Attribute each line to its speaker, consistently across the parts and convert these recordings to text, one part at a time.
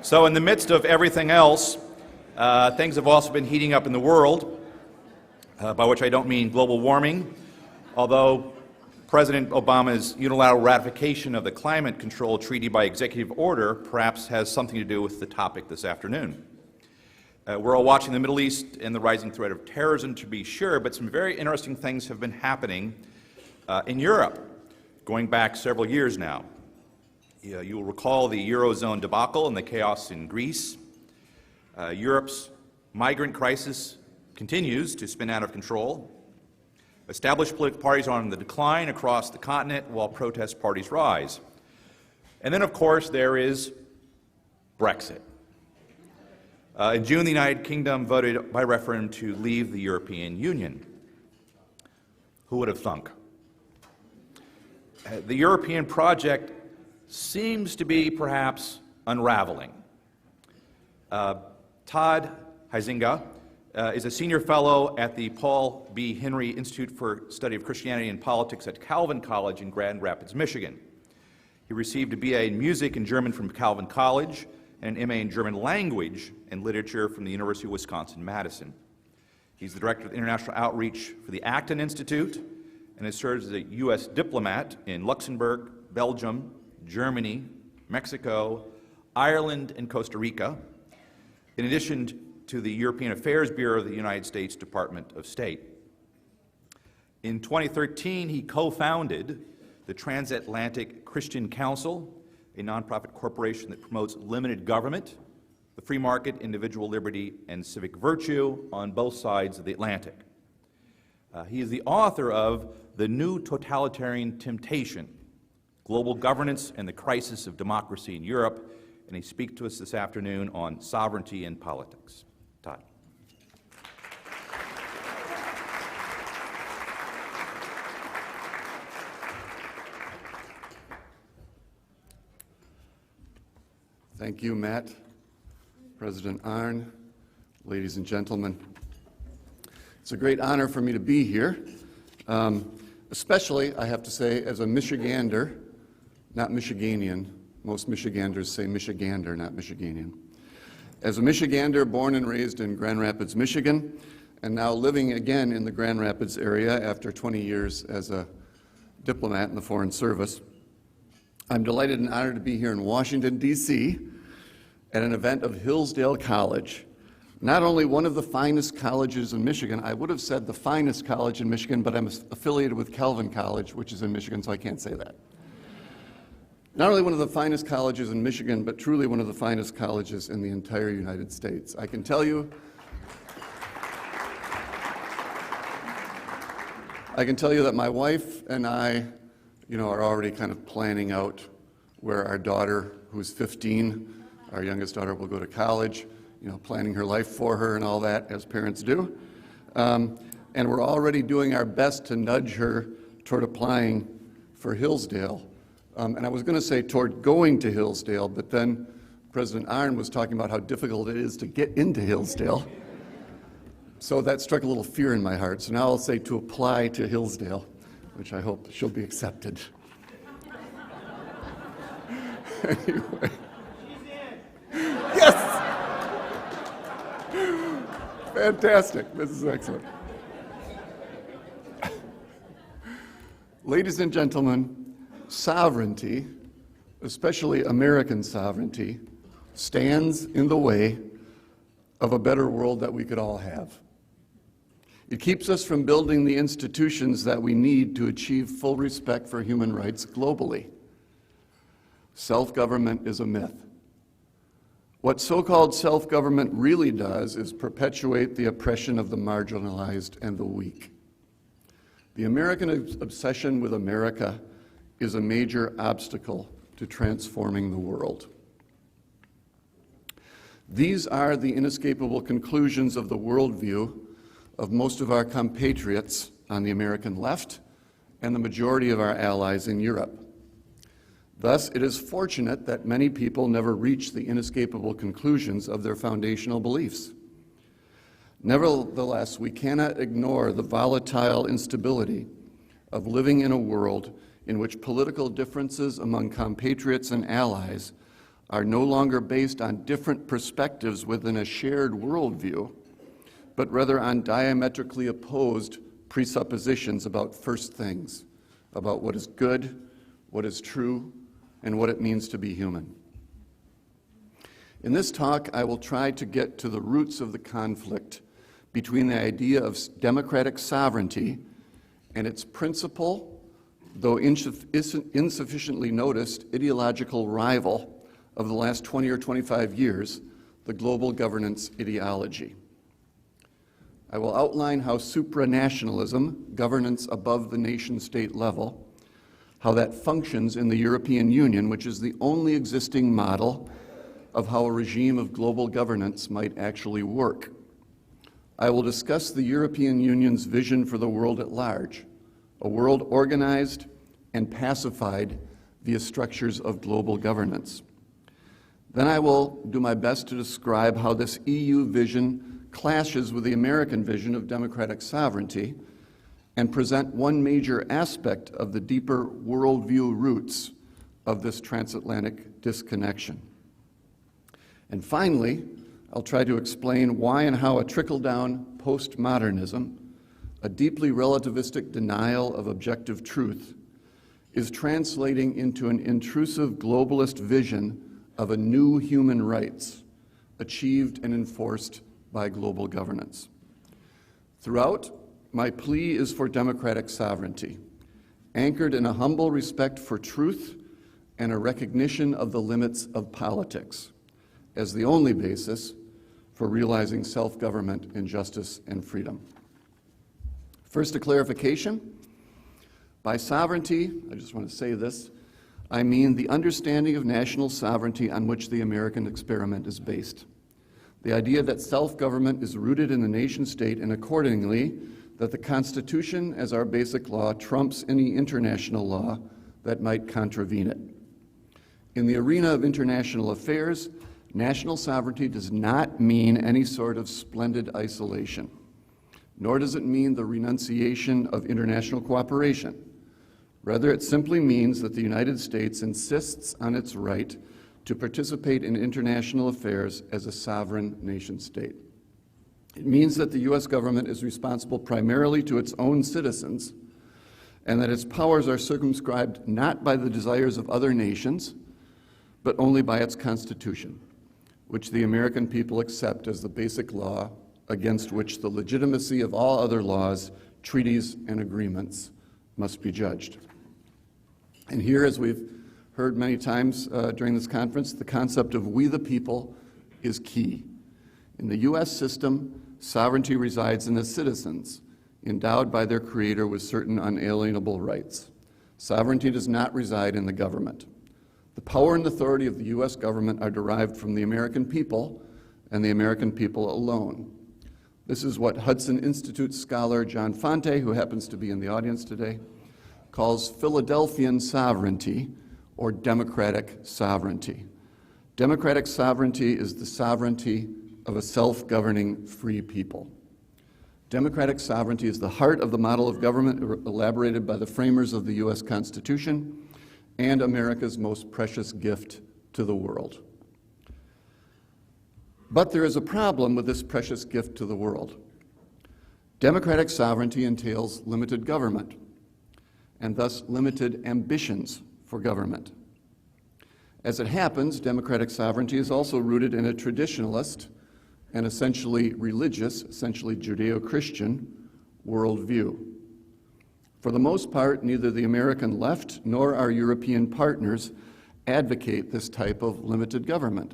Speaker 1: So in the midst of everything else, things have also been heating up in the world, by which I don't mean global warming, although President Obama's unilateral ratification of the Climate Control Treaty by executive order perhaps has something to do with the topic this afternoon. We're all watching the Middle East and the rising threat of terrorism, to be sure, but some very interesting things have been happening in Europe, going back several years now. You will recall the Eurozone debacle and the chaos in Greece. Europe's migrant crisis continues to spin out of control. Established political parties are on the decline across the continent while protest parties rise. And then, of course, there is Brexit. In June, the United Kingdom voted by referendum to leave the European Union. Who would have thunk? The European project seems to be perhaps unraveling. Todd Huizinga is a senior fellow at the Paul B. Henry Institute for Study of Christianity and Politics at Calvin College in Grand Rapids, Michigan. He received a BA in music and German from Calvin College and an MA in German language and literature from the University of Wisconsin-Madison. He's the director of international outreach for the Acton Institute and has served as a U.S. diplomat in Luxembourg, Belgium, Germany, Mexico, Ireland, and Costa Rica, in addition to the European Affairs Bureau of the United States Department of State. In 2013, he co-founded the Transatlantic Christian Council, a nonprofit corporation that promotes limited government, the free market, individual liberty, and civic virtue on both sides of the Atlantic. He is the author of The New Totalitarian Temptation, Global Governance and the Crisis of Democracy in Europe, and he speaks to us this afternoon on sovereignty and politics. Todd.
Speaker 2: Thank you, Matt, President Arnn, ladies and gentlemen. It's a great honor for me to be here, especially, I have to say, as a Michigander, not Michiganian. Most Michiganders say Michigander, not Michiganian. As a Michigander born and raised in Grand Rapids, Michigan, and now living again in the Grand Rapids area after 20 years as a diplomat in the Foreign Service, I'm delighted and honored to be here in Washington, D.C. at an event of Hillsdale College. Not only one of the finest colleges in Michigan, I would have said the finest college in Michigan, but I'm affiliated with Calvin College, which is in Michigan, so I can't say that. Not only one of the finest colleges in Michigan, but truly one of the finest colleges in the entire United States. I can tell you that my wife and I, are already kind of planning out where our daughter, who's 15, our youngest daughter will go to college, planning her life for her and all that, as parents do. And we're already doing our best to nudge her toward applying for Hillsdale. And I was going to say toward going to Hillsdale, but then President Arnn was talking about how difficult it is to get into Hillsdale. So that struck a little fear in my heart. So now I'll say to apply to Hillsdale, which I hope she'll be accepted. Anyway. Yes! Fantastic. This is excellent. Ladies and gentlemen, sovereignty, especially American sovereignty, stands in the way of a better world that we could all have. It keeps us from building the institutions that we need to achieve full respect for human rights globally. Self-government is a myth. What so-called self-government really does is perpetuate the oppression of the marginalized and the weak. The American obsession with America is a major obstacle to transforming the world. These are the inescapable conclusions of the worldview of most of our compatriots on the American left and the majority of our allies in Europe. Thus, it is fortunate that many people never reach the inescapable conclusions of their foundational beliefs. Nevertheless, we cannot ignore the volatile instability of living in a world in which political differences among compatriots and allies are no longer based on different perspectives within a shared worldview, but rather on diametrically opposed presuppositions about first things, about what is good, what is true, and what it means to be human. In this talk, I will try to get to the roots of the conflict between the idea of democratic sovereignty and its principal, though insufficiently noticed, ideological rival of the last 20 or 25 years, the global governance ideology. I will outline how supranationalism, governance above the nation-state level, how that functions in the European Union, which is the only existing model of how a regime of global governance might actually work. I will discuss the European Union's vision for the world at large, a world organized and pacified via structures of global governance. Then I will do my best to describe how this EU vision clashes with the American vision of democratic sovereignty and present one major aspect of the deeper worldview roots of this transatlantic disconnection. And finally, I'll try to explain why and how a trickle-down postmodernism, a deeply relativistic denial of objective truth, is translating into an intrusive globalist vision of a new human rights achieved and enforced by global governance. Throughout, my plea is for democratic sovereignty, anchored in a humble respect for truth and a recognition of the limits of politics as the only basis for realizing self-government in justice and freedom. First, a clarification. By sovereignty, I just want to say this, I mean the understanding of national sovereignty on which the American experiment is based. The idea that self-government is rooted in the nation-state and accordingly that the Constitution as our basic law trumps any international law that might contravene it. In the arena of international affairs, national sovereignty does not mean any sort of splendid isolation, nor does it mean the renunciation of international cooperation. Rather, it simply means that the United States insists on its right to participate in international affairs as a sovereign nation-state. It means that the U.S. government is responsible primarily to its own citizens, and that its powers are circumscribed not by the desires of other nations, but only by its Constitution, which the American people accept as the basic law against which the legitimacy of all other laws, treaties, and agreements must be judged. And here, as we've heard many times during this conference, the concept of we the people is key. In the U.S. system, sovereignty resides in the citizens, endowed by their creator with certain unalienable rights. Sovereignty does not reside in the government. The power and authority of the U.S. government are derived from the American people and the American people alone. This is what Hudson Institute scholar John Fonte, who happens to be in the audience today, calls Philadelphian sovereignty or democratic sovereignty. Democratic sovereignty is the sovereignty of a self-governing free people. Democratic sovereignty is the heart of the model of government elaborated by the framers of the U.S. Constitution and America's most precious gift to the world. But there is a problem with this precious gift to the world. Democratic sovereignty entails limited government, and thus limited ambitions for government. As it happens, democratic sovereignty is also rooted in a traditionalist and essentially religious, essentially Judeo-Christian worldview. For the most part, neither the American left nor our European partners advocate this type of limited government,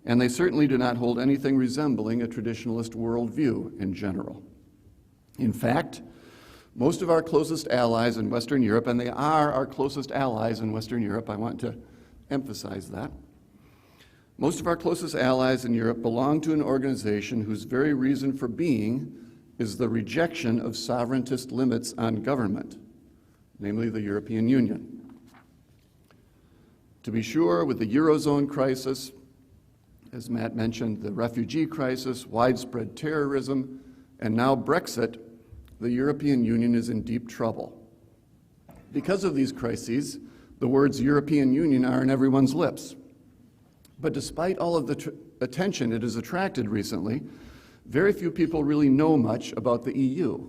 Speaker 2: and they certainly do not hold anything resembling a traditionalist worldview in general. In fact, most of our closest allies in Western Europe, and they are our closest allies in Western Europe, I want to emphasize that. Most of our closest allies in Europe belong to an organization whose very reason for being is the rejection of sovereigntist limits on government, namely the European Union. To be sure, with the Eurozone crisis, as Matt mentioned, the refugee crisis, widespread terrorism, and now Brexit, the European Union is in deep trouble. Because of these crises, the words European Union are on everyone's lips. But despite all of the attention it has attracted recently, very few people really know much about the EU.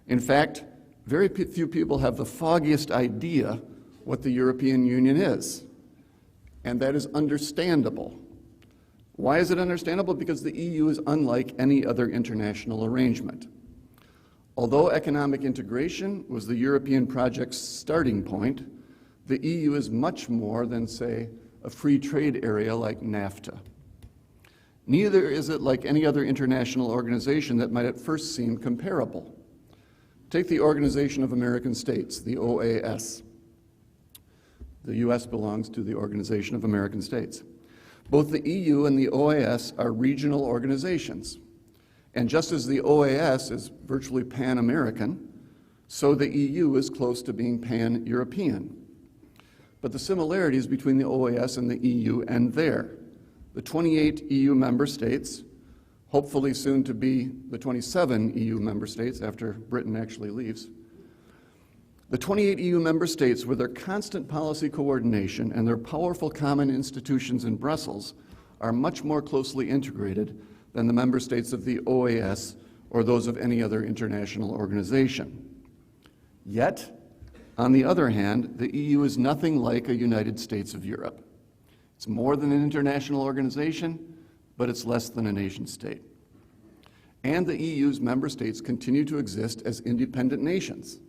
Speaker 2: In fact, very few people have the foggiest idea what the European Union is, and that is understandable. Why is it understandable? Because the EU is unlike any other international arrangement. Although economic integration was the European project's starting point, the EU is much more than, say, a free trade area like NAFTA. Neither is it like any other international organization that might at first seem comparable. Take the Organization of American States, the OAS. The U.S. belongs to the Organization of American States. Both the EU and the OAS are regional organizations. And just as the OAS is virtually pan-American, so the EU is close to being pan-European. But the similarities between the OAS and the EU end there. The 28 EU member states, hopefully soon to be the 27 EU member states after Britain actually leaves, the 28 EU member states, with their constant policy coordination and their powerful common institutions in Brussels, are much more closely integrated than the member states of the OAS or those of any other international organization. Yet, on the other hand, the EU is nothing like a United States of Europe. It's more than an international organization, but it's less than a nation state. And the EU's member states continue to exist as independent nations.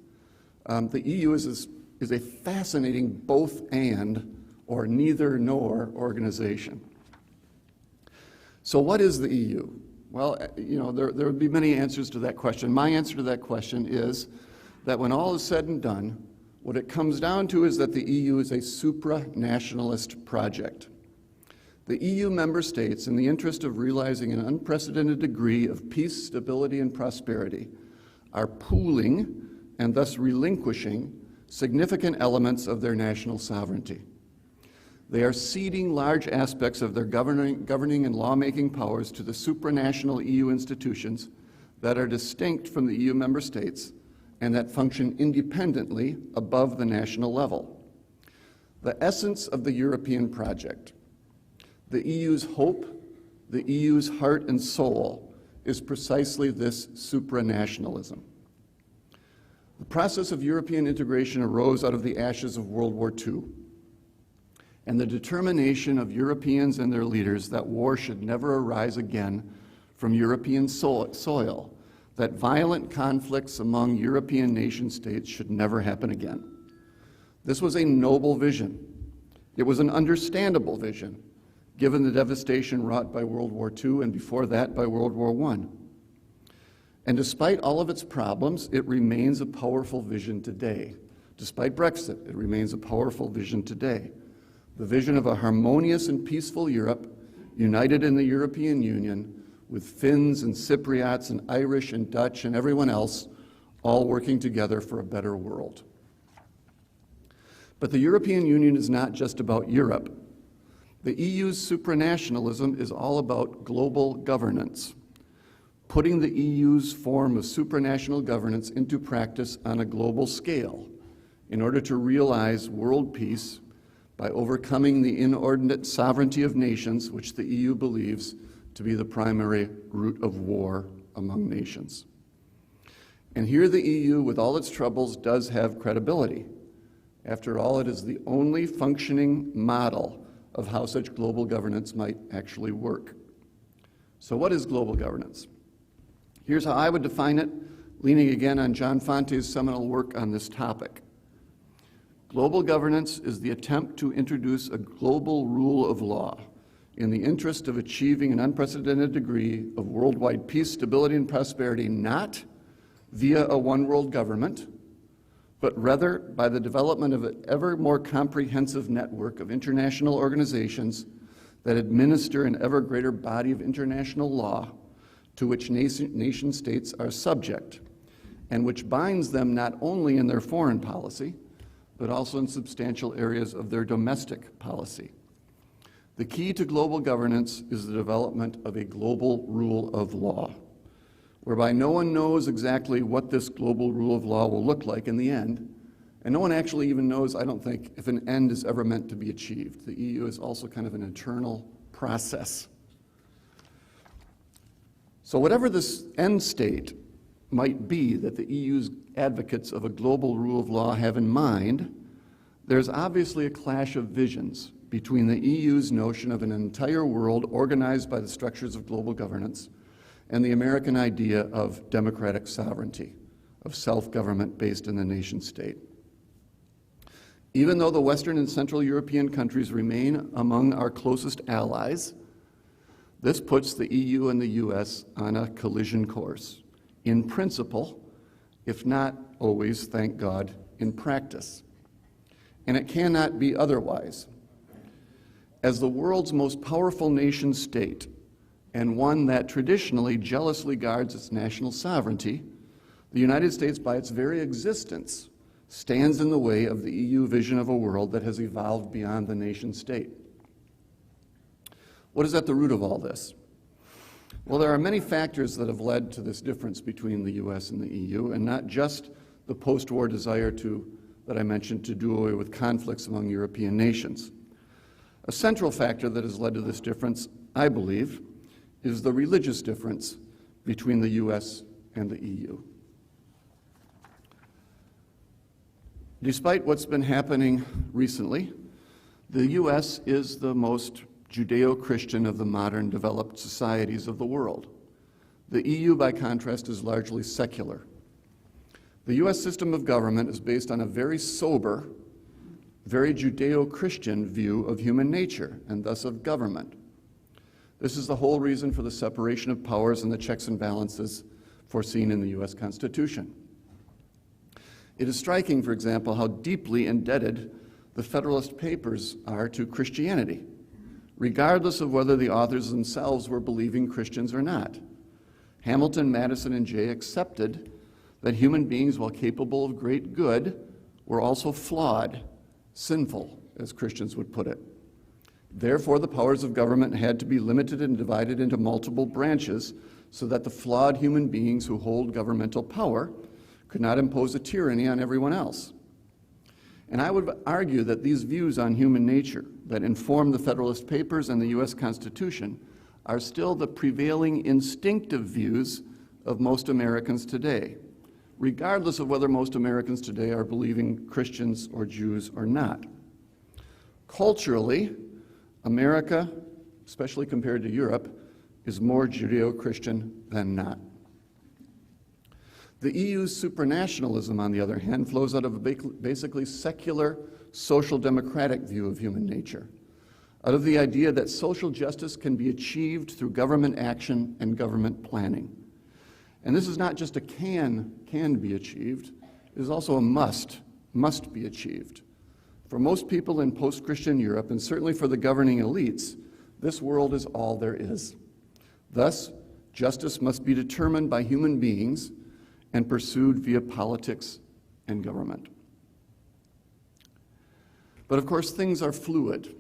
Speaker 2: The EU is a fascinating both-and or neither-nor organization. So what is the EU? Well, there would be many answers to that question. My answer to that question is that when all is said and done, what it comes down to is that the EU is a supranationalist project. The EU member states, in the interest of realizing an unprecedented degree of peace, stability, and prosperity, are pooling and thus relinquishing significant elements of their national sovereignty. They are ceding large aspects of their governing and lawmaking powers to the supranational EU institutions that are distinct from the EU member states and that function independently above the national level. The essence of the European project, the EU's hope, the EU's heart and soul, is precisely this supranationalism. The process of European integration arose out of the ashes of World War II and the determination of Europeans and their leaders that war should never arise again from European soil, that violent conflicts among European nation-states should never happen again. This was a noble vision. It was an understandable vision, given the devastation wrought by World War II and before that by World War I. And despite all of its problems, it remains a powerful vision today. Despite Brexit, it remains a powerful vision today. The vision of a harmonious and peaceful Europe, united in the European Union, with Finns and Cypriots and Irish and Dutch and everyone else, all working together for a better world. But the European Union is not just about Europe. The EU's supranationalism is all about global governance, putting the EU's form of supranational governance into practice on a global scale in order to realize world peace by overcoming the inordinate sovereignty of nations, which the EU believes to be the primary root of war among nations. And here the EU, with all its troubles, does have credibility. After all, it is the only functioning model of how such global governance might actually work. So what is global governance? Here's how I would define it, leaning again on John Fonte's seminal work on this topic. Global governance is the attempt to introduce a global rule of law in the interest of achieving an unprecedented degree of worldwide peace, stability, and prosperity, not via a one-world government, but rather by the development of an ever more comprehensive network of international organizations that administer an ever greater body of international law to which nation states are subject, and which binds them not only in their foreign policy, but also in substantial areas of their domestic policy. The key to global governance is the development of a global rule of law, whereby no one knows exactly what this global rule of law will look like in the end, And no one actually even knows, I don't think, if an end is ever meant to be achieved. The EU is also kind of an eternal process. So whatever this end state might be that the EU's advocates of a global rule of law have in mind, there's obviously a clash of visions between the EU's notion of an entire world organized by the structures of global governance and the American idea of democratic sovereignty, of self-government based in the nation state. Even though the Western and Central European countries remain among our closest allies, this puts the EU and the US on a collision course, in principle, if not always, thank God, in practice. And it cannot be otherwise. As the world's most powerful nation state, and one that traditionally jealously guards its national sovereignty, the United States, by its very existence, stands in the way of the EU vision of a world that has evolved beyond the nation state. What is at the root of all this? Well, there are many factors that have led to this difference between the US and the EU, and not just the post-war desire that I mentioned to do away with conflicts among European nations. A central factor that has led to this difference, I believe, is the religious difference between the US and the EU. Despite what's been happening recently, the US is the most Judeo-Christian of the modern developed societies of the world. The EU, by contrast, is largely secular. The US system of government is based on a very sober, very Judeo-Christian view of human nature, and thus of government. This is the whole reason for the separation of powers and the checks and balances foreseen in the US Constitution. It is striking, for example, how deeply indebted the Federalist Papers are to Christianity, regardless of whether the authors themselves were believing Christians or not. Hamilton, Madison, and Jay accepted that human beings, while capable of great good, were also flawed, sinful, as Christians would put it. Therefore, the powers of government had to be limited and divided into multiple branches so that the flawed human beings who hold governmental power could not impose a tyranny on everyone else. And I would argue that these views on human nature that inform the Federalist Papers and the US Constitution are still the prevailing instinctive views of most Americans today, regardless of whether most Americans today are believing Christians or Jews or not. Culturally, America, especially compared to Europe, is more Judeo-Christian than not. The EU's supranationalism, on the other hand, flows out of a basically secular, social democratic view of human nature, out of the idea that social justice can be achieved through government action and government planning. And this is not just a can be achieved, it is also a must be achieved. For most people in post-Christian Europe, and certainly for the governing elites, this world is all there is. Thus, justice must be determined by human beings and pursued via politics and government. But of course, things are fluid.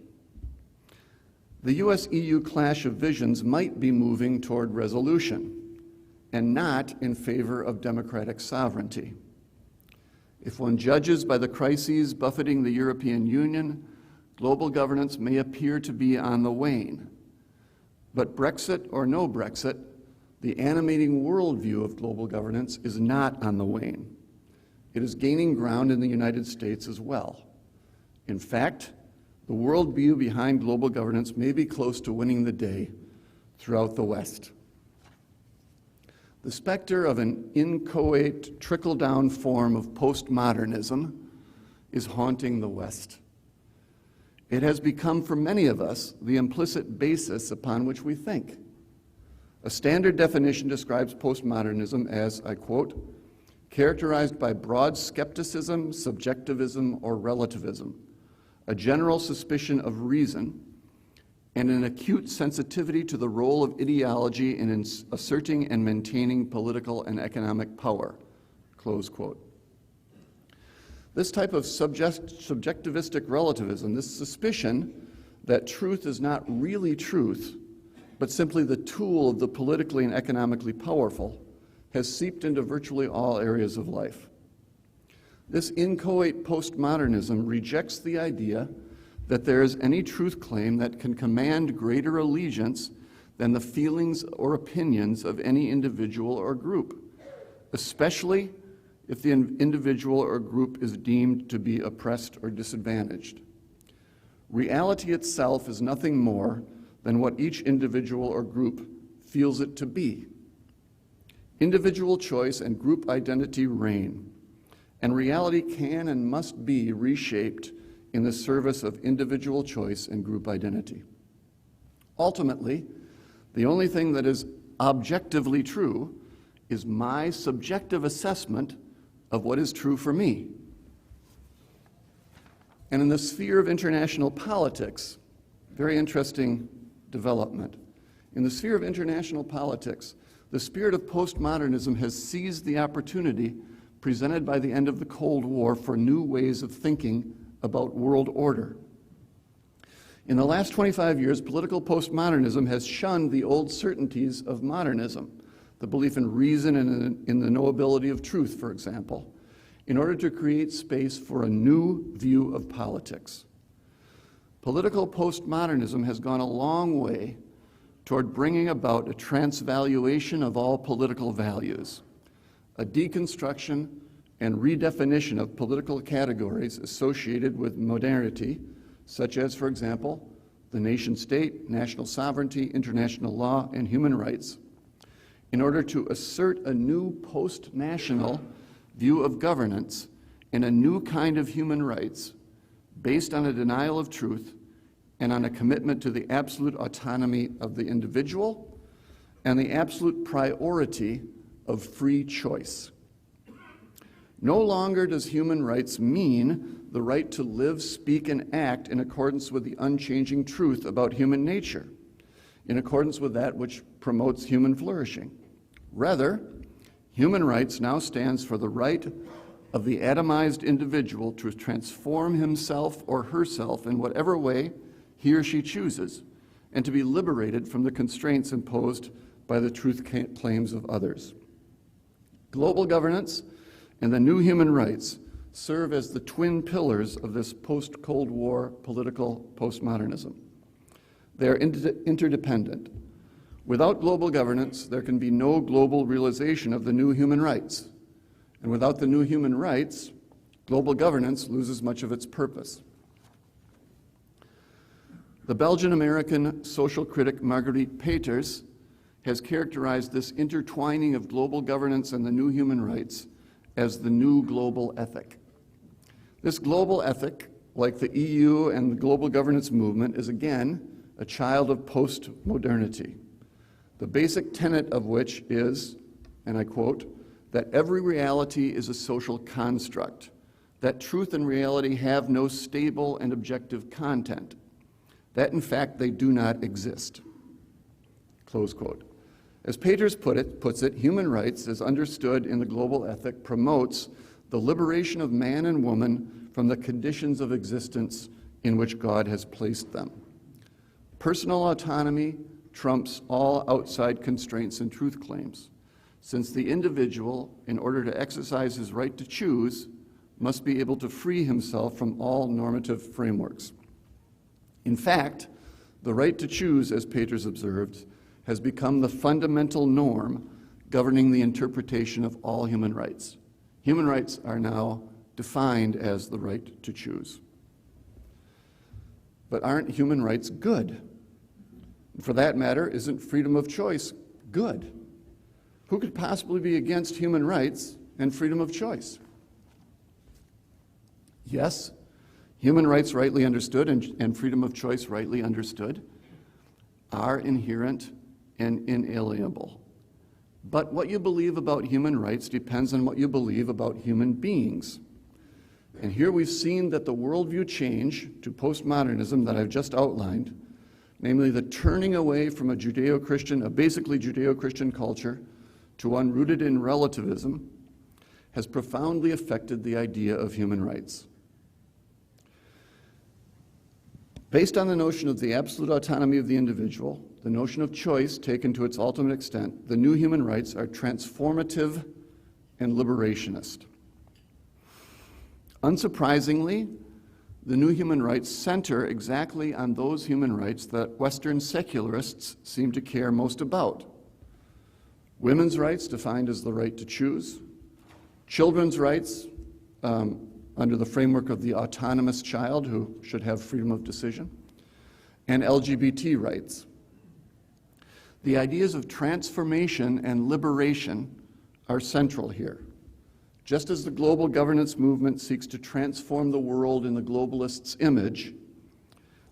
Speaker 2: The US-EU clash of visions might be moving toward resolution and not in favor of democratic sovereignty. If one judges by the crises buffeting the European Union, global governance may appear to be on the wane. But Brexit or no Brexit, the animating worldview of global governance is not on the wane. It is gaining ground in the United States as well. In fact, the worldview behind global governance may be close to winning the day throughout the West. The specter of an inchoate, trickle-down form of postmodernism is haunting the West. It has become, for many of us, the implicit basis upon which we think. A standard definition describes postmodernism as, I quote, characterized by broad skepticism, subjectivism, or relativism, a general suspicion of reason, and an acute sensitivity to the role of ideology in asserting and maintaining political and economic power, close quote. This type of subjectivistic relativism, this suspicion that truth is not really truth, but simply the tool of the politically and economically powerful, has seeped into virtually all areas of life. This inchoate postmodernism rejects the idea that there is any truth claim that can command greater allegiance than the feelings or opinions of any individual or group, especially if the individual or group is deemed to be oppressed or disadvantaged. Reality itself is nothing more than what each individual or group feels it to be. Individual choice and group identity reign, and reality can and must be reshaped in the service of individual choice and group identity. Ultimately, the only thing that is objectively true is my subjective assessment of what is true for me. And in the sphere of international politics, very interesting development. In the sphere of international politics, the spirit of postmodernism has seized the opportunity presented by the end of the Cold War for new ways of thinking about world order. In the last 25 years, political postmodernism has shunned the old certainties of modernism, the belief in reason and in the knowability of truth, for example, in order to create space for a new view of politics. Political postmodernism has gone a long way toward bringing about a transvaluation of all political values, a deconstruction and redefinition of political categories associated with modernity, such as, for example, the nation-state, national sovereignty, international law, and human rights, in order to assert a new post-national view of governance and a new kind of human rights based on a denial of truth and on a commitment to the absolute autonomy of the individual and the absolute priority of free choice. No longer does human rights mean the right to live, speak, and act in accordance with the unchanging truth about human nature, in accordance with that which promotes human flourishing. Rather, human rights now stands for the right of the atomized individual to transform himself or herself in whatever way he or she chooses, and to be liberated from the constraints imposed by the truth claims of others. Global governance and the new human rights serve as the twin pillars of this post-Cold War political postmodernism. They are interdependent. Without global governance, there can be no global realization of the new human rights. And without the new human rights, global governance loses much of its purpose. The Belgian-American social critic Marguerite Peters has characterized this intertwining of global governance and the new human rights as the new global ethic. This global ethic, like the EU and the global governance movement, is again a child of post-modernity, the basic tenet of which is, and I quote, that every reality is a social construct, that truth and reality have no stable and objective content, that in fact they do not exist. Close quote. As Peters puts it, human rights, as understood in the global ethic, promotes the liberation of man and woman from the conditions of existence in which God has placed them. Personal autonomy trumps all outside constraints and truth claims, since the individual, in order to exercise his right to choose, must be able to free himself from all normative frameworks. In fact, the right to choose, as Peters observed, has become the fundamental norm governing the interpretation of all human rights. Human rights are now defined as the right to choose. But aren't human rights good? For that matter, isn't freedom of choice good? Who could possibly be against human rights and freedom of choice? Yes, human rights rightly understood and freedom of choice rightly understood are inherent and inalienable. But what you believe about human rights depends on what you believe about human beings. And here we've seen that the worldview change to postmodernism that I've just outlined, namely the turning away from a basically Judeo-Christian culture to one rooted in relativism, has profoundly affected the idea of human rights. Based on the notion of the absolute autonomy of the individual, the notion of choice taken to its ultimate extent, the new human rights are transformative and liberationist. Unsurprisingly, the new human rights center exactly on those human rights that Western secularists seem to care most about. Women's rights, defined as the right to choose, children's rights, under the framework of the autonomous child who should have freedom of decision, and LGBT rights. The ideas of transformation and liberation are central here. Just as the global governance movement seeks to transform the world in the globalist's image,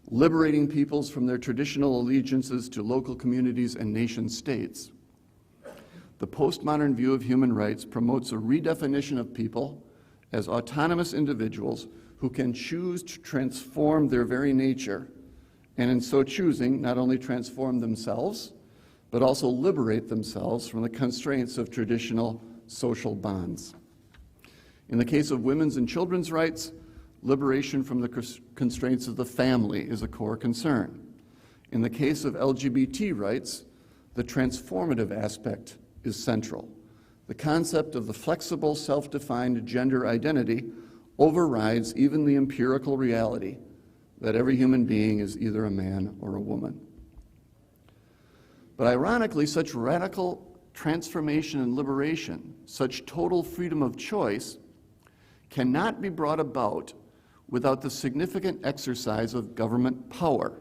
Speaker 2: liberating peoples from their traditional allegiances to local communities and nation states, the postmodern view of human rights promotes a redefinition of people as autonomous individuals who can choose to transform their very nature, and in so choosing, not only transform themselves, but also liberate themselves from the constraints of traditional social bonds. In the case of women's and children's rights, liberation from the constraints of the family is a core concern. In the case of LGBT rights, the transformative aspect is central. The concept of the flexible, self-defined gender identity overrides even the empirical reality that every human being is either a man or a woman. But ironically, such radical transformation and liberation, such total freedom of choice, cannot be brought about without the significant exercise of government power,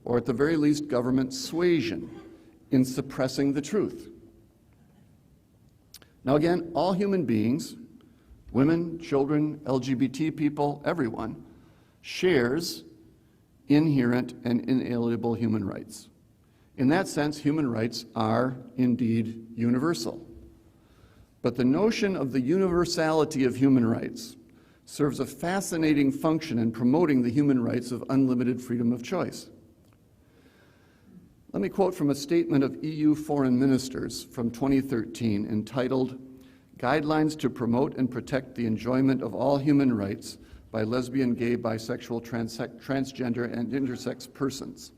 Speaker 2: or at the very least government suasion, in suppressing the truth. Now again, all human beings, women, children, LGBT people, everyone, shares inherent and inalienable human rights. In that sense, human rights are indeed universal. But the notion of the universality of human rights serves a fascinating function in promoting the human rights of unlimited freedom of choice. Let me quote from a statement of EU foreign ministers from 2013 entitled, "Guidelines to Promote and Protect the Enjoyment of All Human Rights by Lesbian, Gay, Bisexual, Transgender, and Intersex Persons."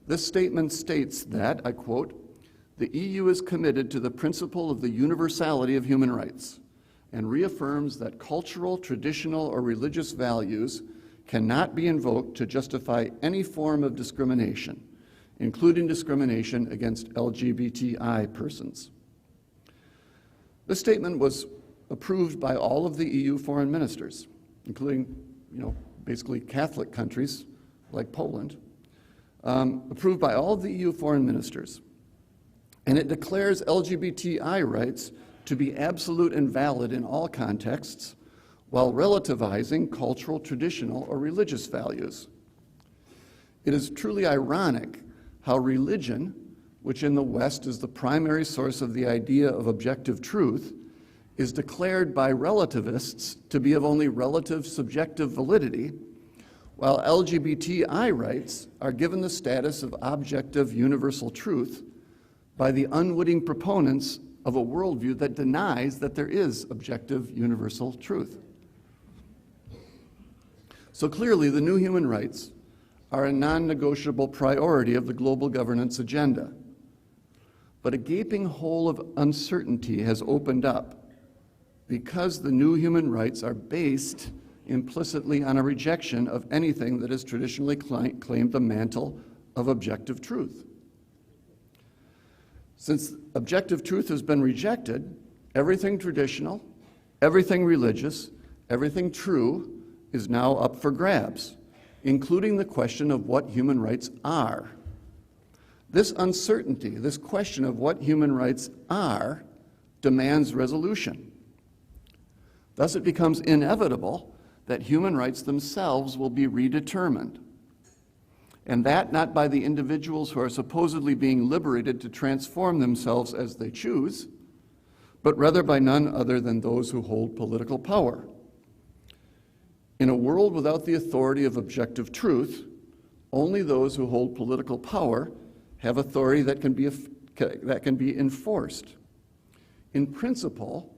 Speaker 2: This statement states that, I quote, "The EU is committed to the principle of the universality of human rights and reaffirms that cultural, traditional, or religious values cannot be invoked to justify any form of discrimination, including discrimination against LGBTI persons." This statement was approved by all of the EU foreign ministers, including, basically Catholic countries like Poland, approved by all of the EU foreign ministers. And it declares LGBTI rights to be absolute and valid in all contexts, while relativizing cultural, traditional, or religious values. It is truly ironic how religion, which in the West is the primary source of the idea of objective truth, is declared by relativists to be of only relative subjective validity, while LGBTI rights are given the status of objective universal truth by the unwitting proponents of a worldview that denies that there is objective universal truth. So clearly, the new human rights are a non-negotiable priority of the global governance agenda. But a gaping hole of uncertainty has opened up because the new human rights are based implicitly on a rejection of anything that has traditionally claimed the mantle of objective truth. Since objective truth has been rejected, everything traditional, everything religious, everything true is now up for grabs, including the question of what human rights are. This uncertainty, this question of what human rights are, demands resolution. Thus, it becomes inevitable that human rights themselves will be redetermined, and that not by the individuals who are supposedly being liberated to transform themselves as they choose, but rather by none other than those who hold political power. In a world without the authority of objective truth, only those who hold political power have authority that can be enforced. In principle,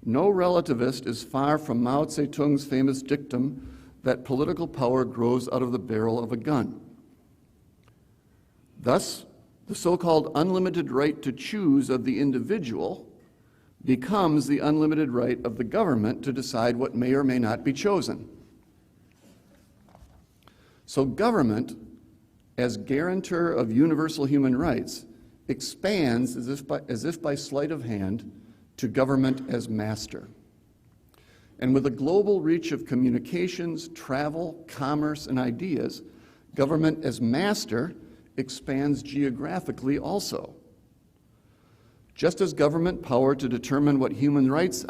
Speaker 2: no relativist is far from Mao Zedong's famous dictum that political power grows out of the barrel of a gun. Thus, the so-called unlimited right to choose of the individual becomes the unlimited right of the government to decide what may or may not be chosen. So government, as guarantor of universal human rights, expands as if by sleight of hand to government as master. And with a global reach of communications, travel, commerce, and ideas, government as master expands geographically also. Just as government power to determine what human rights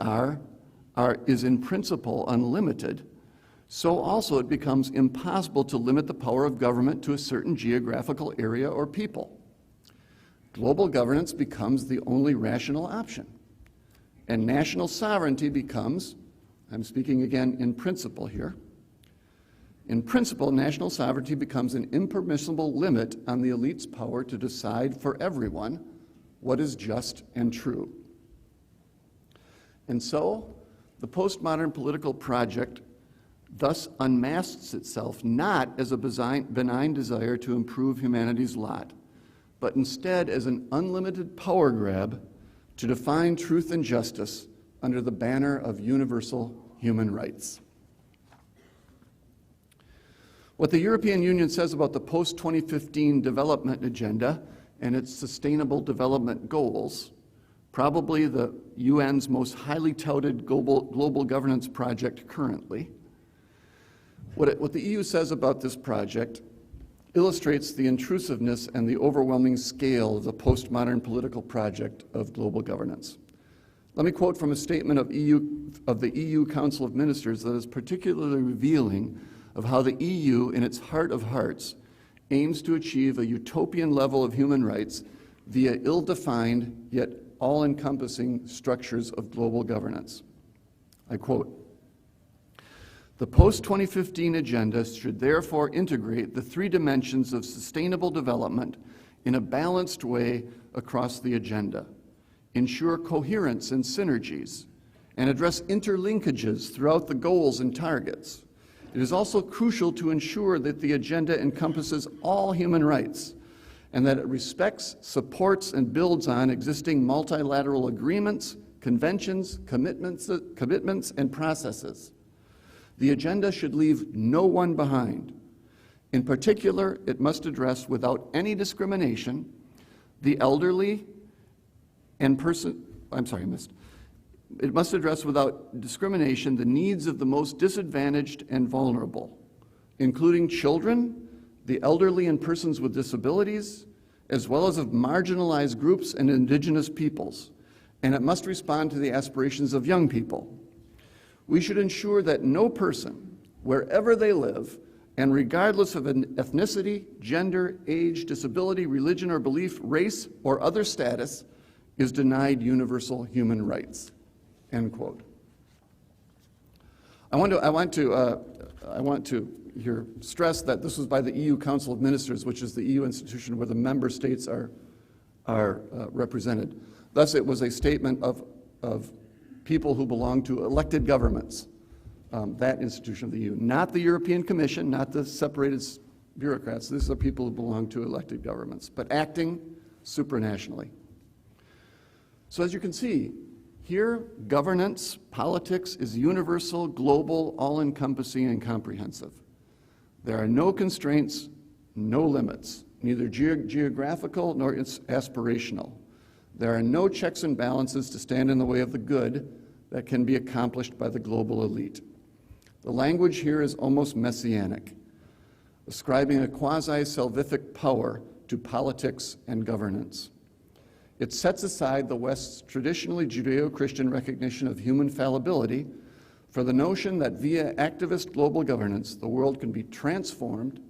Speaker 2: is in principle unlimited, so also it becomes impossible to limit the power of government to a certain geographical area or people. Global governance becomes the only rational option, and national sovereignty becomes, I'm speaking again in principle here, in principle, national sovereignty becomes an impermissible limit on the elite's power to decide for everyone what is just and true. And so, the postmodern political project thus unmasks itself not as a benign desire to improve humanity's lot, but instead as an unlimited power grab to define truth and justice under the banner of universal human rights. What the European Union says about the post-2015 development agenda and its sustainable development goals, probably the UN's most highly touted global governance project currently, what the EU says about this project illustrates the intrusiveness and the overwhelming scale of the postmodern political project of global governance. Let me quote from a statement of the EU Council of Ministers that is particularly revealing of how the EU, in its heart of hearts, aims to achieve a utopian level of human rights via ill-defined yet all-encompassing structures of global governance. I quote, "The post-2015 agenda should therefore integrate the three dimensions of sustainable development in a balanced way across the agenda, ensure coherence and synergies, and address interlinkages throughout the goals and targets. It is also crucial to ensure that the agenda encompasses all human rights and that it respects, supports, and builds on existing multilateral agreements, conventions, commitments, and processes. The agenda should leave no one behind. In particular, it must address without any discrimination the elderly and It must address without discrimination the needs of the most disadvantaged and vulnerable, including children, the elderly and persons with disabilities, as well as of marginalized groups and indigenous peoples, and it must respond to the aspirations of young people. We should ensure that no person, wherever they live, and regardless of an ethnicity, gender, age, disability, religion or belief, race, or other status, is denied universal human rights." End quote. I want to here stress that this was by the EU Council of Ministers, which is the EU institution where the member states are represented. Thus, it was a statement of people who belong to elected governments, that institution of the EU, not the European Commission, not the separated bureaucrats. These are people who belong to elected governments, but acting supranationally. So as you can see, here, governance, politics is universal, global, all-encompassing, and comprehensive. There are no constraints, no limits, neither geographical nor aspirational. There are no checks and balances to stand in the way of the good that can be accomplished by the global elite. The language here is almost messianic, ascribing a quasi-salvific power to politics and governance. It sets aside the West's traditionally Judeo-Christian recognition of human fallibility for the notion that via activist global governance, the world can be transformed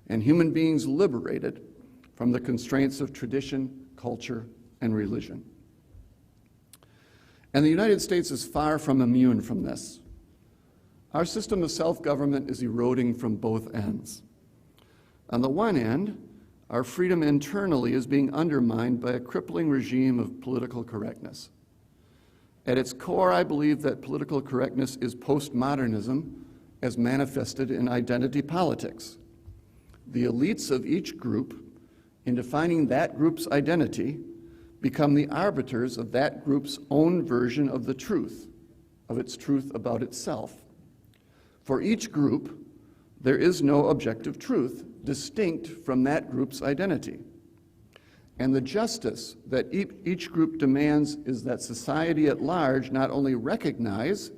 Speaker 2: and human beings liberated from the constraints of tradition, culture, and religion. And the United States is far from immune from this. Our system of self-government is eroding from both ends. On the one end, our freedom internally is being undermined by a crippling regime of political correctness. At its core, I believe that political correctness is postmodernism as manifested in identity politics. The elites of each group, in defining that group's identity, become the arbiters of that group's own version of the truth, of its truth about itself. For each group, there is no objective truth distinct from that group's identity. And the justice that each group demands is that society at large not only recognize,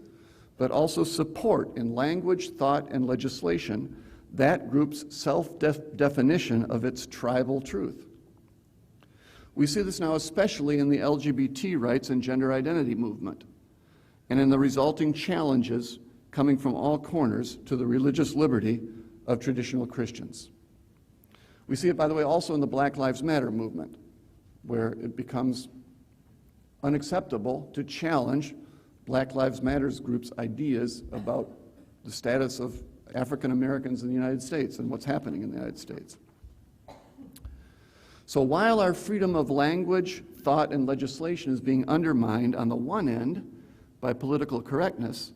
Speaker 2: but also support in language, thought, and legislation that group's self-definition of its tribal truth. We see this now especially in the LGBT rights and gender identity movement, and in the resulting challenges coming from all corners to the religious liberty of traditional Christians. We see it, by the way, also in the Black Lives Matter movement, where it becomes unacceptable to challenge Black Lives Matter group's ideas about the status of African Americans in the United States and what's happening in the United States. So while our freedom of language, thought, and legislation is being undermined on the one end by political correctness,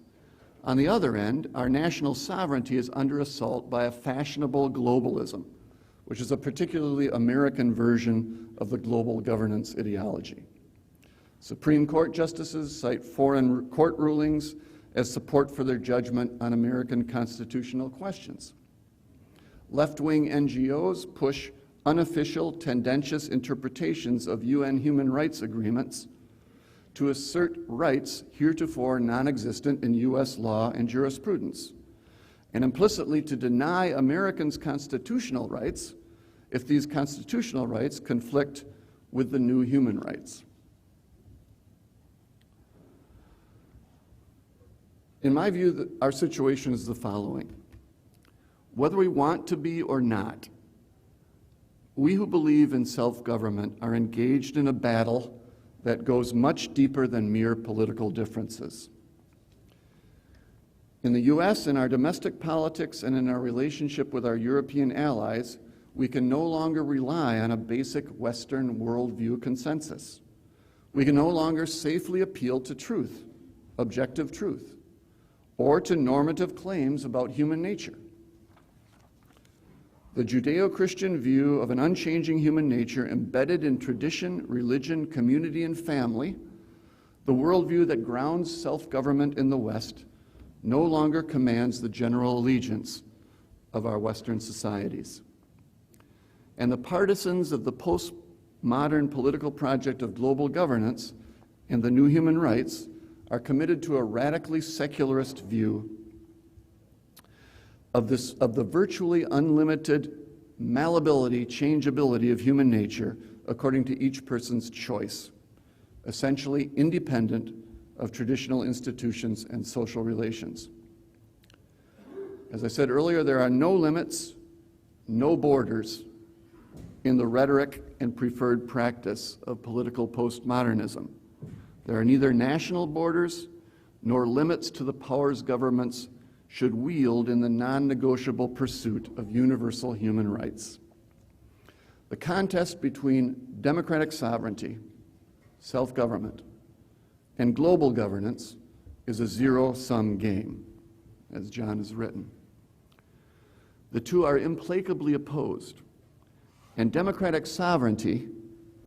Speaker 2: on the other end, our national sovereignty is under assault by a fashionable globalism, which is a particularly American version of the global governance ideology. Supreme Court justices cite foreign court rulings as support for their judgment on American constitutional questions. Left-wing NGOs push unofficial, tendentious interpretations of UN human rights agreements to assert rights heretofore non-existent in U.S. law and jurisprudence, and implicitly to deny Americans constitutional rights if these constitutional rights conflict with the new human rights. In my view, our situation is the following. Whether we want to be or not, we who believe in self-government are engaged in a battle that goes much deeper than mere political differences. In the U.S., in our domestic politics and in our relationship with our European allies, we can no longer rely on a basic Western worldview consensus. We can no longer safely appeal to truth, objective truth, or to normative claims about human nature. The Judeo-Christian view of an unchanging human nature embedded in tradition, religion, community, and family, the worldview that grounds self-government in the West, no longer commands the general allegiance of our Western societies. And the partisans of the postmodern political project of global governance and the new human rights are committed to a radically secularist view of the virtually unlimited malleability, changeability of human nature according to each person's choice, essentially independent of traditional institutions and social relations. As I said earlier, there are no limits, no borders in the rhetoric and preferred practice of political postmodernism. There are neither national borders nor limits to the powers governments should wield in the non-negotiable pursuit of universal human rights. The contest between democratic sovereignty, self-government, and global governance is a zero-sum game, as John has written. The two are implacably opposed, and democratic sovereignty,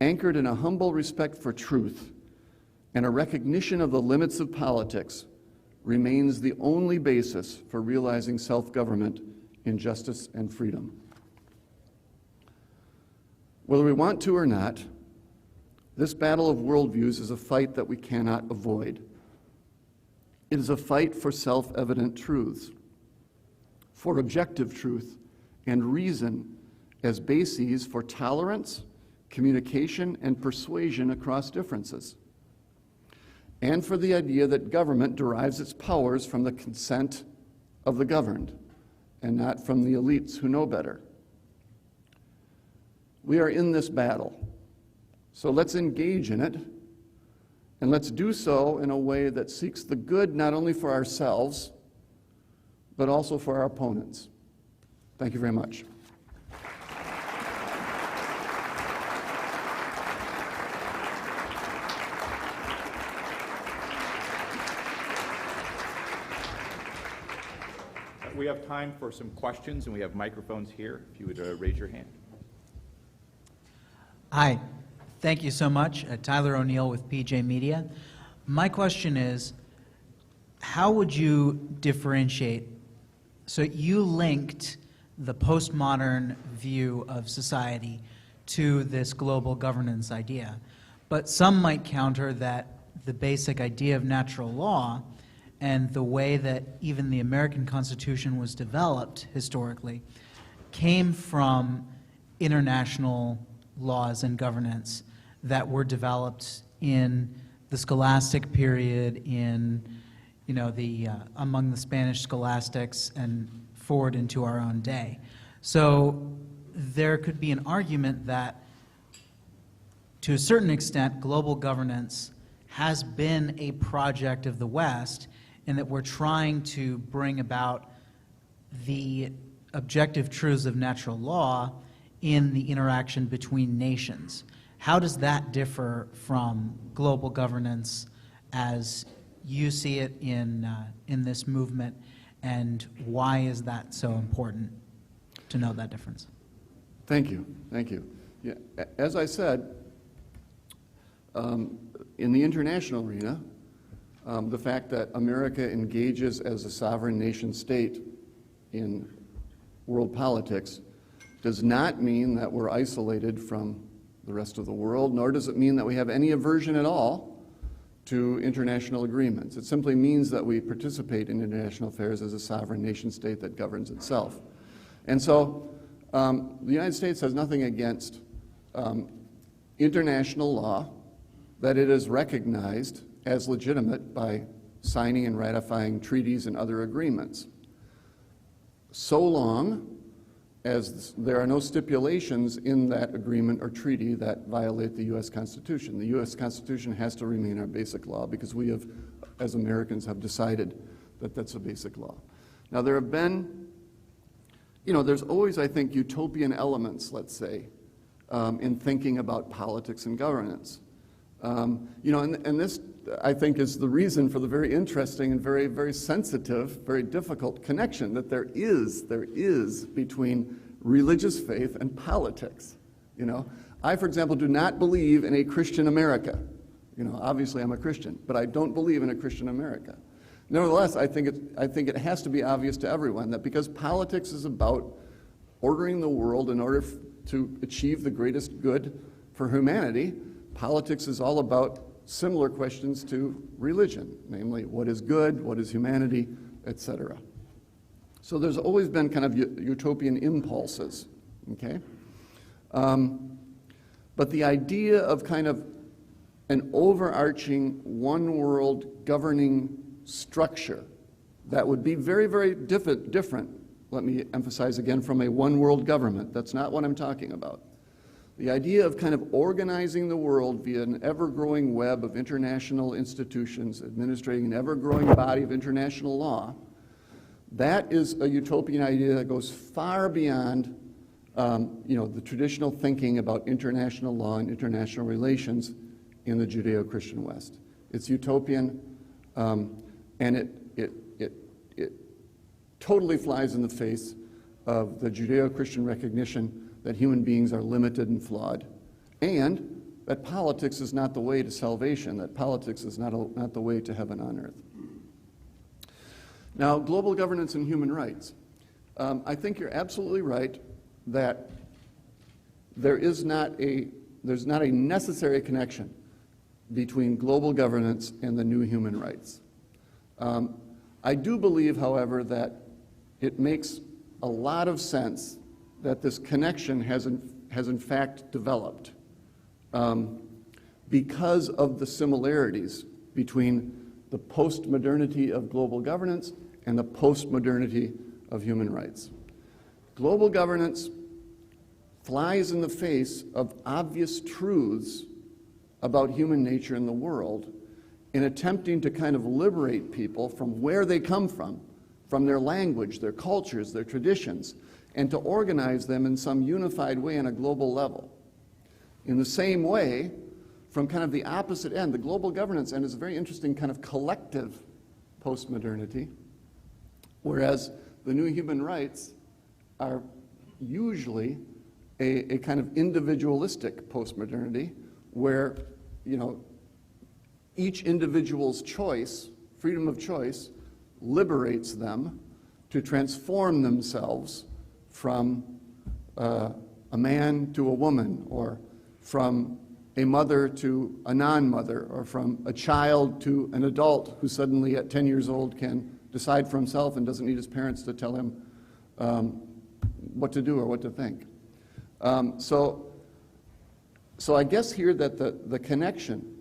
Speaker 2: anchored in a humble respect for truth and a recognition of the limits of politics, remains the only basis for realizing self-government in justice and freedom. Whether we want to or not, this battle of worldviews is a fight that we cannot avoid. It is a fight for self-evident truths, for objective truth and reason as bases for tolerance, communication, and persuasion across differences, and for the idea that government derives its powers from the consent of the governed and not from the elites who know better. We are in this battle, so let's engage in it, and let's do so in a way that seeks the good not only for ourselves, but also for our opponents. Thank you very much.
Speaker 1: We have time for some questions, and we have microphones here. If you would raise your hand.
Speaker 3: Hi. Thank you so much. Tyler O'Neill with PJ Media. My question is, how would you differentiate? So you linked the postmodern view of society to this global governance idea, but some might counter that the basic idea of natural law and the way that even the American Constitution was developed historically came from international laws and governance that were developed in the scholastic period, in among the Spanish scholastics and forward into our own day. So there could be an argument that, to a certain extent, global governance has been a project of the West, and that we're trying to bring about the objective truths of natural law in the interaction between nations. How does that differ from global governance as you see it in this movement, and why is that so important to know that difference?
Speaker 2: Thank you. Thank you. Yeah, as I said, in the international arena, the fact that America engages as a sovereign nation state in world politics does not mean that we're isolated from the rest of the world, nor does it mean that we have any aversion at all to international agreements. It simply means that we participate in international affairs as a sovereign nation state that governs itself. And so the United States has nothing against international law that it is recognized as legitimate by signing and ratifying treaties and other agreements, so long as there are no stipulations in that agreement or treaty that violate the U.S. Constitution. The U.S. Constitution has to remain our basic law because we have, as Americans, have decided that that's a basic law. Now, there have been, there's always, I think, utopian elements, let's say, in thinking about politics and governance. And this, I think, is the reason for the very interesting and very, very sensitive, very difficult connection that there is between religious faith and politics. I, for example, do not believe in a Christian America. Obviously I'm a Christian, but I don't believe in a Christian America. Nevertheless, I think it has to be obvious to everyone that because politics is about ordering the world in order to achieve the greatest good for humanity, politics is all about similar questions to religion, namely what is good, what is humanity, etc. So there's always been kind of utopian impulses, okay? But the idea of kind of an overarching one world governing structure that would be very, very different, let me emphasize again, from a one world government. That's not what I'm talking about. The idea of kind of organizing the world via an ever-growing web of international institutions, administrating an ever-growing body of international law, that is a utopian idea that goes far beyond the traditional thinking about international law and international relations in the Judeo-Christian West. It's utopian, and it totally flies in the face of the Judeo-Christian recognition that human beings are limited and flawed, and that politics is not the way to salvation, that politics is not the way to heaven on earth. Now, global governance and human rights. I think you're absolutely right that there's not a necessary connection between global governance and the new human rights. I do believe, however, that it makes a lot of sense that this connection has in fact developed because of the similarities between the post-modernity of global governance and the post-modernity of human rights. Global governance flies in the face of obvious truths about human nature in the world in attempting to kind of liberate people from where they come from their language, their cultures, their traditions, and to organize them in some unified way on a global level. In the same way, from kind of the opposite end, the global governance end is a very interesting kind of collective post-modernity, whereas the new human rights are usually a kind of individualistic post-modernity where, each individual's choice, freedom of choice, liberates them to transform themselves from a man to a woman, or from a mother to a non-mother, or from a child to an adult who suddenly at 10 years old can decide for himself and doesn't need his parents to tell him what to do or what to think. So I guess here that the connection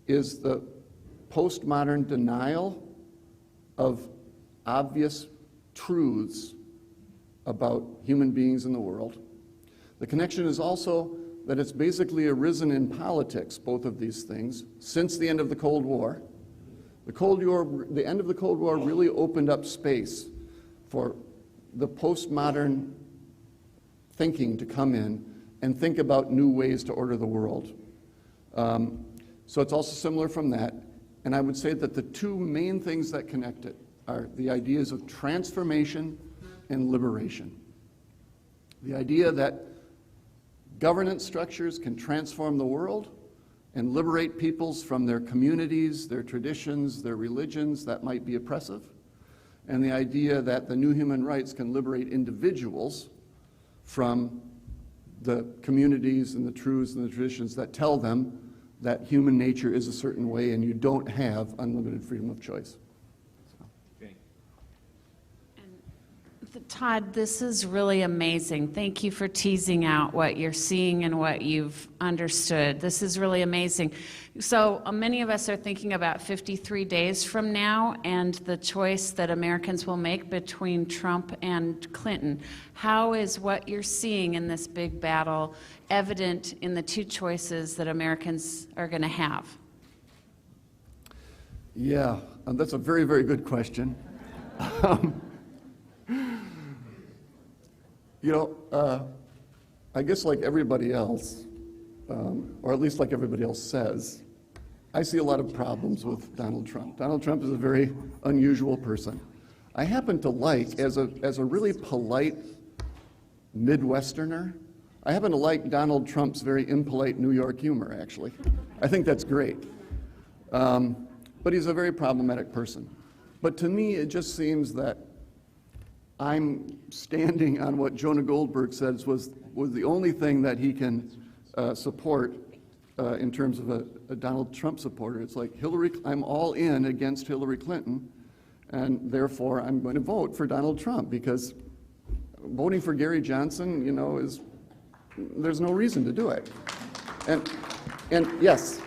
Speaker 2: is the postmodern denial of obvious truths about human beings in the world. The connection is also that it's basically arisen in politics, both of these things, since the end of the Cold War. The end of the Cold War really opened up space for the postmodern thinking to come in and think about new ways to order the world. So it's also similar from that. And I would say that the two main things that connect it are the ideas of transformation and liberation. The idea that governance structures can transform the world and liberate peoples from their communities, their traditions, their religions that might be oppressive, and the idea that the new human rights can liberate individuals from the communities and the truths and the traditions that tell them that human nature is a certain way and you don't have unlimited freedom of choice.
Speaker 4: Todd, this is really amazing. Thank you for teasing out what you're seeing and what you've understood. This is really amazing. So many of us are thinking about 53 days from now and the choice that Americans will make between Trump and Clinton. How is what you're seeing in this big battle evident in the two choices that Americans are going to have?
Speaker 2: Yeah, that's a very, very good question. I guess like everybody else, or at least like everybody else says, I see a lot of problems with Donald Trump. Donald Trump is a very unusual person. I happen to like, as a really polite Midwesterner, I happen to like Donald Trump's very impolite New York humor, actually. I think that's great. But he's a very problematic person. But to me, it just seems that I'm standing on what Jonah Goldberg says was the only thing that he can support in terms of a Donald Trump supporter. It's like I'm all in against Hillary Clinton, and therefore I'm going to vote for Donald Trump, because voting for Gary Johnson, there's no reason to do it. And yes,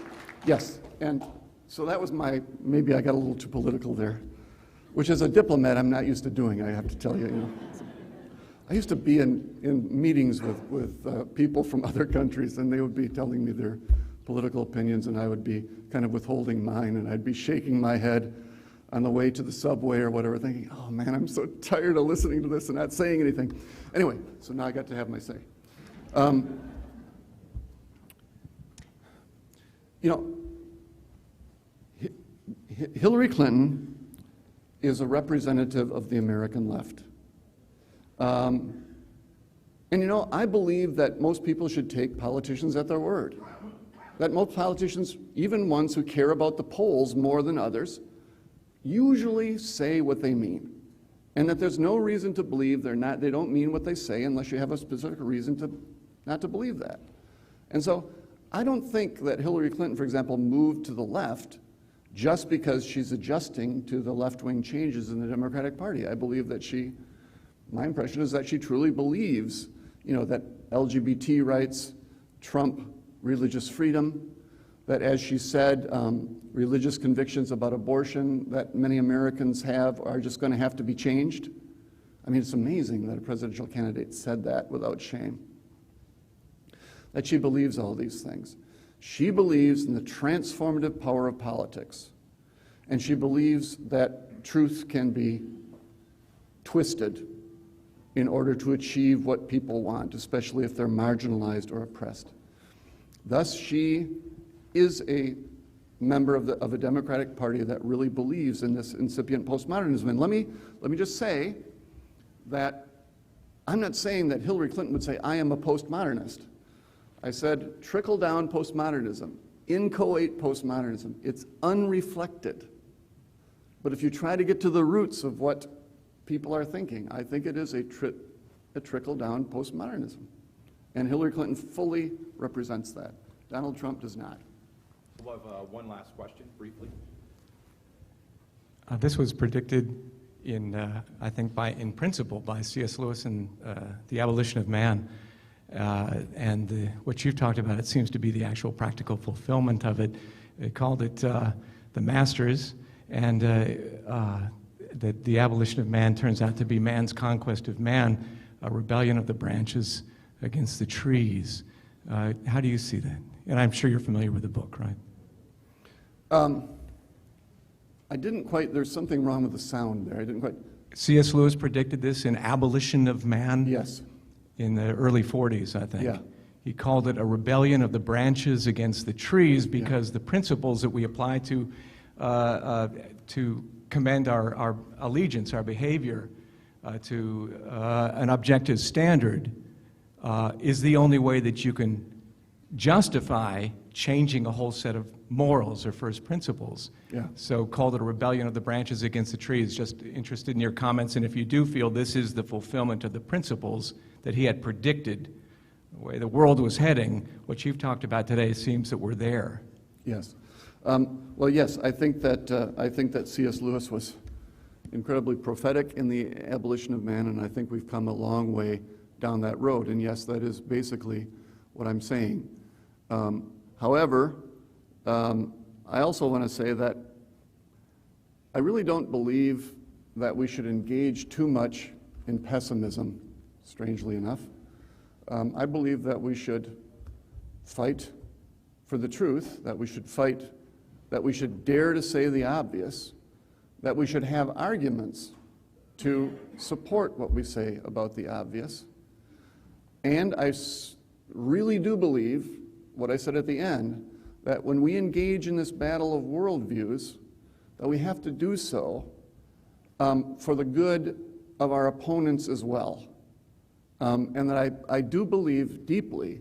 Speaker 2: and so that was maybe I got a little too political there, which as a diplomat I'm not used to doing, I have to tell you. I used to be in meetings with people from other countries, and they would be telling me their political opinions, and I would be kind of withholding mine, and I'd be shaking my head on the way to the subway or whatever, thinking, oh man, I'm so tired of listening to this and not saying anything. Anyway, so now I got to have my say. Hillary Clinton is a representative of the American left. And I believe that most people should take politicians at their word. That most politicians, even ones who care about the polls more than others, usually say what they mean. And that there's no reason to believe they don't mean what they say unless you have a specific reason not to believe that. And so I don't think that Hillary Clinton, for example, moved to the left just because she's adjusting to the left-wing changes in the Democratic Party. I believe that my impression is that she truly believes, that LGBT rights trump religious freedom, that, as she said, religious convictions about abortion that many Americans have are just going to have to be changed. I mean, it's amazing that a presidential candidate said that without shame. That she believes all these things. She believes in the transformative power of politics, and she believes that truth can be twisted in order to achieve what people want, especially if they're marginalized or oppressed. Thus, she is a member of a Democratic Party that really believes in this incipient postmodernism. And let me just say that I'm not saying that Hillary Clinton would say, I am a postmodernist. I said trickle-down postmodernism, inchoate postmodernism. It's unreflected. But if you try to get to the roots of what people are thinking, I think it is a trickle-down postmodernism. And Hillary Clinton fully represents that. Donald Trump does not.
Speaker 1: We'll have one last question, briefly.
Speaker 5: This was predicted I think in principle by C.S. Lewis in The Abolition of Man. What you've talked about, it seems to be the actual practical fulfillment of it. They called it the Masters, and that the abolition of man turns out to be man's conquest of man, a rebellion of the branches against the trees. How do you see that? And I'm sure you're familiar with the book, right?
Speaker 2: I didn't quite, there's something wrong with the sound there. I didn't quite.
Speaker 5: C.S. Lewis predicted this in Abolition of Man?
Speaker 2: Yes.
Speaker 5: In the early 40s, I think.
Speaker 2: Yeah.
Speaker 5: He called it a rebellion of the branches against the trees because the principles that we apply to commend our allegiance, our behavior to an objective standard is the only way that you can justify changing a whole set of morals or first principles.
Speaker 2: Yeah.
Speaker 5: So called it a rebellion of the branches against the trees. Just interested in your comments, and if you do feel this is the fulfillment of the principles that he had predicted, the way the world was heading, what you've talked about today seems that we're there.
Speaker 2: Yes. Well, yes, I think that C.S. Lewis was incredibly prophetic in The Abolition of Man, and I think we've come a long way down that road. And yes, that is basically what I'm saying. However, I also want to say that I really don't believe that we should engage too much in pessimism, strangely enough. I believe that we should fight for the truth, that we should fight, that we should dare to say the obvious, that we should have arguments to support what we say about the obvious. And I really do believe what I said at the end, that when we engage in this battle of worldviews, that we have to do so for the good of our opponents as well. And that I do believe deeply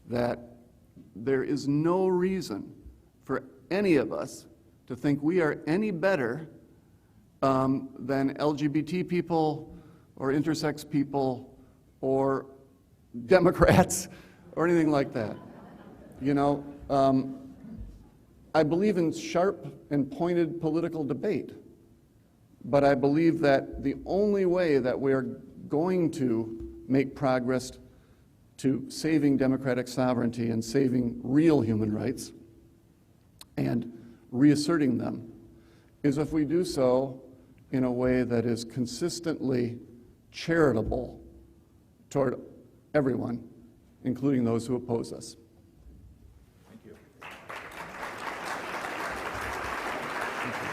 Speaker 2: that there is no reason for any of us to think we are any better than LGBT people or intersex people or Democrats or anything like that. You know, I believe in sharp and pointed political debate, but I believe that the only way that we are going to make progress to saving democratic sovereignty and saving real human rights and reasserting them is if we do so in a way that is consistently charitable toward everyone, including those who oppose us.
Speaker 1: Thank you.
Speaker 2: Thank you.